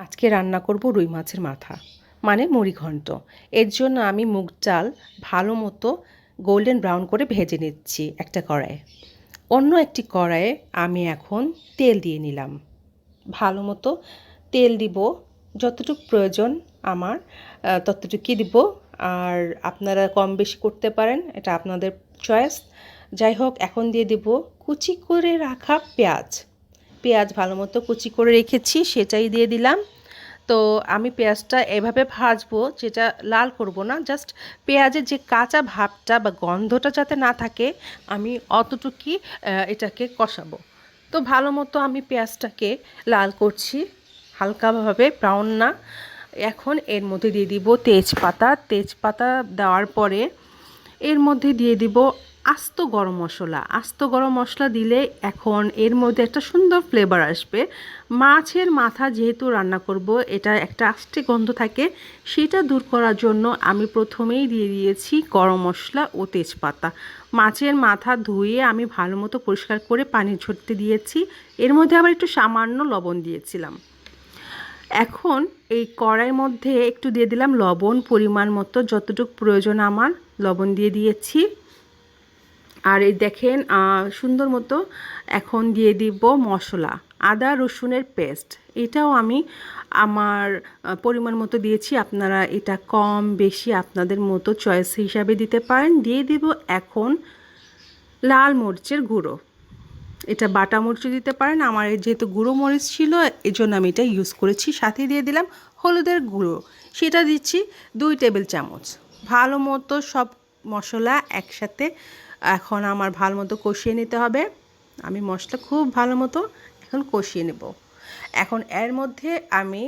আজকে রান্না করব রুই মাছের মাথা মানে মুড়িঘণ্ট। এর জন্য আমি মুগ ডাল ভালো মতো গোল্ডেন ব্রাউন করে ভেজে নিচ্ছি একটা কড়াইয়ে। অন্য একটি কড়াইয়ে আমি এখন তেল দিয়ে নিলাম। ভালো মতো তেল দিব, যতটুকু প্রয়োজন আমার ততটুকুই দিব। আর আপনারা কম বেশি করতে পারেন, এটা আপনাদের চয়েস। যাই হোক, এখন দিয়ে দিব কুচি করে রাখা পেঁয়াজ। পেঁয়াজ ভালো মতো কুচি করে রেখেছি, সেটাই দিয়ে দিলাম। তো আমি পেঁয়াজটা এভাবে ভাজবো, যেটা লাল করব না, জাস্ট পেঁয়াজের যে কাঁচা ভাবটা বা গন্ধটা যাতে না থাকে, আমি অতটুকুই এটাকে কষাবো। তো ভালো মতো আমি পেঁয়াজটাকে লাল করছি, হালকাভাবে, ব্রাউন না। এখন এর মধ্যে দিয়ে দিব তেজপাতা। তেজপাতা দেওয়ার পরে এর মধ্যে দিয়ে দিব আস্ত গরম মশলা। আস্ত গরম মশলা দিলে এখন এর মধ্যে একটা সুন্দর ফ্লেভার আসবে। মাছের মাথা যেহেতু রান্না করব, এটা একটা আস্তে গন্ধ থাকে, সেটা দূর করার জন্য আমি প্রথমেই দিয়ে দিয়েছি গরম মশলা ও তেজপাতা। মাছের মাথা ধুয়ে আমি ভালো মতো পরিষ্কার করে পানি ঝরতে দিয়েছি। এর মধ্যে আবার একটু সামান্য লবণ দিয়েছিলাম। এখন এই কড়াইয়ের মধ্যে একটু দিয়ে দিলাম লবণ, পরিমাণ মতো, যতটুকু প্রয়োজন আমার লবণ দিয়ে দিয়েছি। আর এই দেখেন সুন্দর মতো এখন দিয়ে দিব মশলা, আদা রসুনের পেস্ট। এটাও আমি আমার পরিমাণ মতো দিয়েছি। আপনারা এটা কম বেশি আপনাদের মতো চয়েস হিসাবে দিতে পারেন। দিয়ে দিব এখন লাল মরিচের গুঁড়ো। এটা বাটা মরিচও দিতে পারেন, আমার যেহেতু গুঁড়ো মরিচ ছিল এই জন্য আমি এটা ইউজ করেছি। সাথে দিয়ে দিলাম হলুদের গুঁড়ো, সেটা দিচ্ছি 2 টেবিল চামচ। ভালো মতো সব মশলা একসাথে এখন আমার ভালো মতো কষিয়ে নিতে হবে। আমি মশলা খুব ভালো মতো এখন কষিয়ে নেব। এখন এর মধ্যে আমি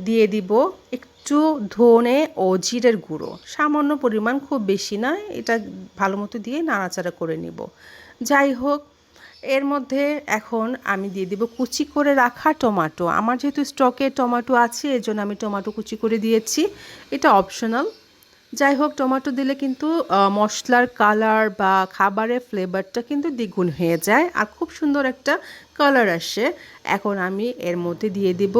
দিয়ে দিব একটু ধনে ও জিরের গুঁড়ো, সামান্য পরিমাণ, খুব বেশি নয়। এটা ভালো মতো দিয়ে নাড়াচাড়া করে নিব। যাই হোক, এর মধ্যে এখন আমি দিয়ে দিব কুচি করে রাখা টমেটো। আমার যেহেতু স্টকে টমেটো আছে, এর জন্য আমি টমেটো কুচি করে দিয়েছি। এটা অপশনাল। যাই হোক, টমেটো দিলে কিন্তু মশলার কালার বা খাবারের ফ্লেভারটা কিন্তু দ্বিগুণ হয়ে যায় আর খুব সুন্দর একটা কালার আসে। এখন আমি এর মধ্যে দিয়ে দিব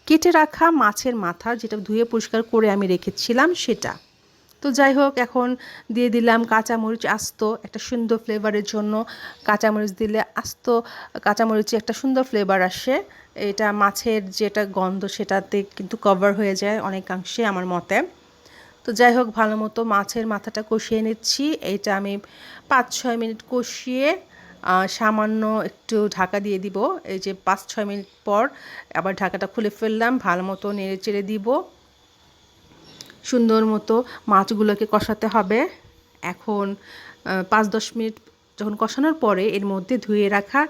কেটে রাখা মাছের মাথা, যেটা ধুয়ে পরিষ্কার করে আমি রেখেছিলাম সেটা। তো যাই হোক, এখন দিয়ে দিলাম কাঁচামরিচ আস্ত, একটা সুন্দর ফ্লেভারের জন্য। কাঁচামরিচ দিলে আস্ত কাঁচামরিচে একটা সুন্দর ফ্লেভার আসে। এটা মাছের যেটা গন্ধ সেটাতে কিন্তু কভার হয়ে যায় অনেকাংশে আমার মতে। তো যাই হোক, ভালো মতো মাছের মাথাটা কষিয়ে নিচ্ছি। এইটা আমি 5-6 মিনিট কষিয়ে সামান্য একটু ঢাকা দিয়ে দিব। এই যে 5-6 মিনিট পর আবার ঢাকাটা খুলে ফেললাম, ভালো মতো নেড়ে চেড়ে দিব। সুন্দর মতো মাছগুলোকে কষাতে হবে। এখন 5-10 মিনিট যখন কষানোর পরে এর মধ্যে ধুয়ে রাখা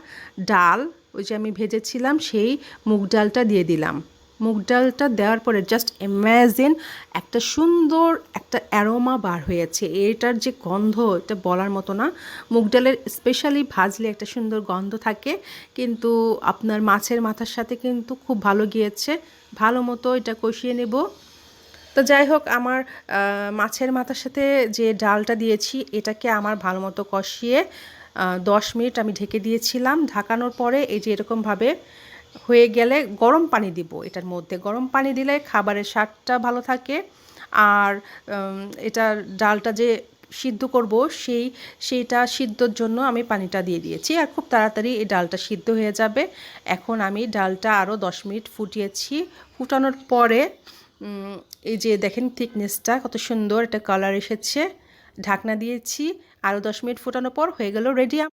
ডাল, ওই যে আমি ভেজেছিলাম, সেই মুগ ডালটা দিয়ে দিলাম। মুগ ডালটা দেওয়ার পরে জাস্ট ইমাজিন, একটা সুন্দর একটা অ্যারোমা বার হয়েছে। এটার যে গন্ধ, এটা বলার মতো না। মুগ ডালের স্পেশালি ভাজলে একটা সুন্দর গন্ধ থাকে, কিন্তু আপনার মাছের মাথার সাথে কিন্তু খুব ভালো গিয়েছে। ভালো মতো এটা কষিয়ে নেব। তো যাই হোক, আমার মাছের মাথার সাথে যে ডালটা দিয়েছি এটাকে আমার ভালো মতো কষিয়ে 10 মিনিট আমি ঢেকে দিয়েছিলাম। ঢাকানোর পরে এই যে এরকমভাবে হয়ে গেলে গরম পানি দিব এটার মধ্যে। গরম পানি দিলে খাবারের স্বাদটা ভালো থাকে। আর এটার ডালটা যে সিদ্ধ করব সেইটা সিদ্ধর জন্য আমি পানিটা দিয়ে দিয়েছি, আর খুব তাড়াতাড়ি এই ডালটা সিদ্ধ হয়ে যাবে। এখন আমি ডালটা আরও 10 মিনিট ফুটিয়েছি। ফুটানোর পরে এই যে দেখেন থিকনেসটা কত সুন্দর একটা কালার এসেছে। ঢাকনা দিয়েছি, আরও 10 মিনিট ফোটানোর পর হয়ে গেল রেডি।